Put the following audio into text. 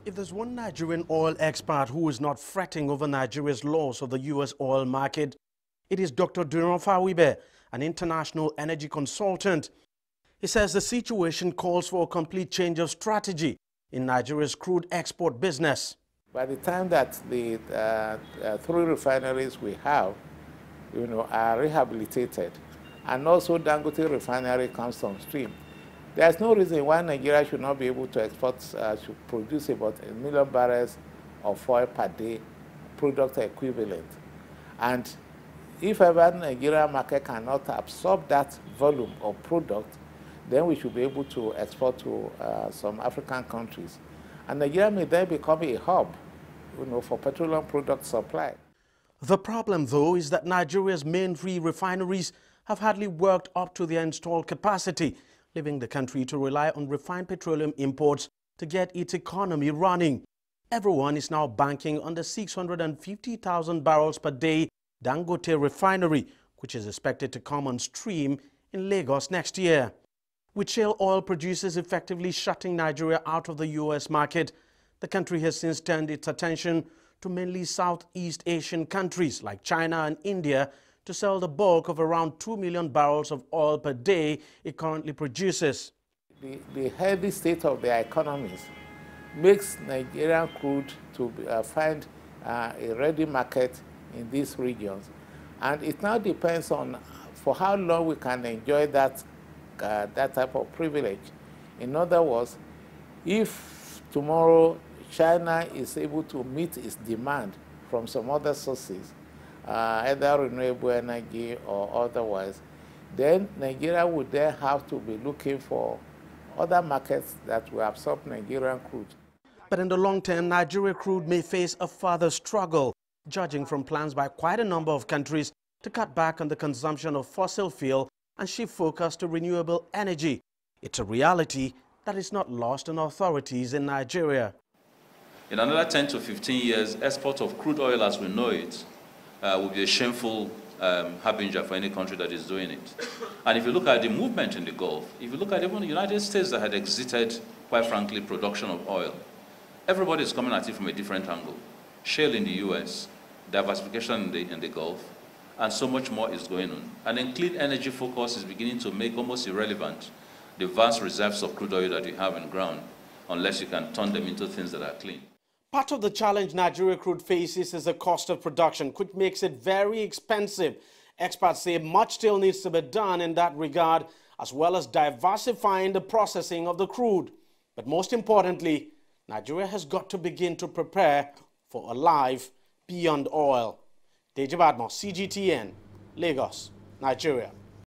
If there's one Nigerian oil expert who is not fretting over Nigeria's loss of the U.S. oil market, it is Dr. Duran Fawibe, an international energy consultant. He says the situation calls for a complete change of strategy in Nigeria's crude export business. By the time that the 3 refineries we have, are rehabilitated, and also Dangote refinery comes on stream, there's no reason why Nigeria should not be able to export, should produce about 1 million barrels of oil per day, product equivalent. And if ever the Nigerian market cannot absorb that volume of product, then we should be able to export to some African countries. And Nigeria may then become a hub, for petroleum product supply. The problem, though, is that Nigeria's main 3 refineries have hardly worked up to their installed capacity, leaving the country to rely on refined petroleum imports to get its economy running. Everyone is now banking on the 650,000 barrels per day Dangote refinery, which is expected to come on stream in Lagos next year. With shale oil producers effectively shutting Nigeria out of the U.S. market, the country has since turned its attention to mainly Southeast Asian countries like China and India to sell the bulk of around 2 million barrels of oil per day it currently produces. The healthy state of their economies makes Nigerian crude to find a ready market in these regions. And it now depends on for how long we can enjoy that type of privilege. In other words, if tomorrow China is able to meet its demand from some other sources, either renewable energy or otherwise, then Nigeria would then have to be looking for other markets that will absorb Nigerian crude. But in the long term, Nigeria crude may face a further struggle, judging from plans by quite a number of countries to cut back on the consumption of fossil fuel and shift focus to renewable energy. It's a reality that is not lost on authorities in Nigeria. In another 10 to 15 years, export of crude oil as we know it will be a shameful harbinger for any country that is doing it. And if you look at the movement in the Gulf, if you look at even the United States that had exited, quite frankly, production of oil, everybody is coming at it from a different angle. Shale in the US, diversification in the Gulf, and so much more is going on. And then clean energy focus is beginning to make almost irrelevant the vast reserves of crude oil that you have in the ground, unless you can turn them into things that are clean. Part of the challenge Nigeria crude faces is the cost of production, which makes it very expensive. Experts say much still needs to be done in that regard, as well as diversifying the processing of the crude. But most importantly, Nigeria has got to begin to prepare for a life beyond oil. Deji, Badmus, CGTN, Lagos, Nigeria.